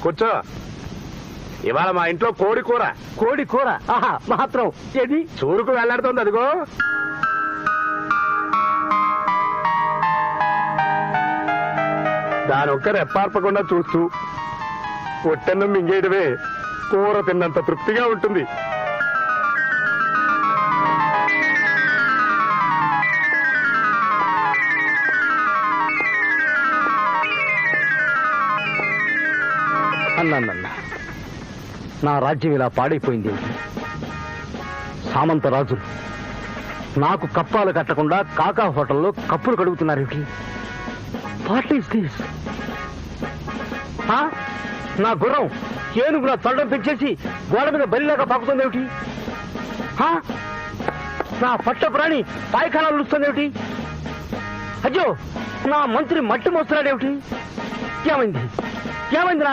కూర్చో. ఇవాళ మా ఇంట్లో కోడి కూర. కోడి కూర మాత్రం ఏది చూరుకు వెళ్లాడుతోంది అదిగో. దాని ఒక్క రెప్పార్పకుండా చూస్తూ పొట్టెన్నం మింగేయడమే కూర తిన్నంత తృప్తిగా ఉంటుంది. అన్నా, నా రాజ్యం ఇలా పాడైపోయింది. సామంత రాజులు నాకు కప్పాలు కట్టకుండా కాకా హోటల్లో కప్పులు కడుగుతున్నారు. What is this? నా గుర్రం ఏనుగు నా తొండం పెంచేసి గోడ మీద బలిలాగా పాకుతుంది ఏమిటి? నా పట్ట ప్రాణి పాయఖానాలు వస్తుంది ఏమిటి? అయ్యో, నా మంత్రి మట్టి మోస్తున్నాడేమిటి? ఏమైంది? ఏమైంది నా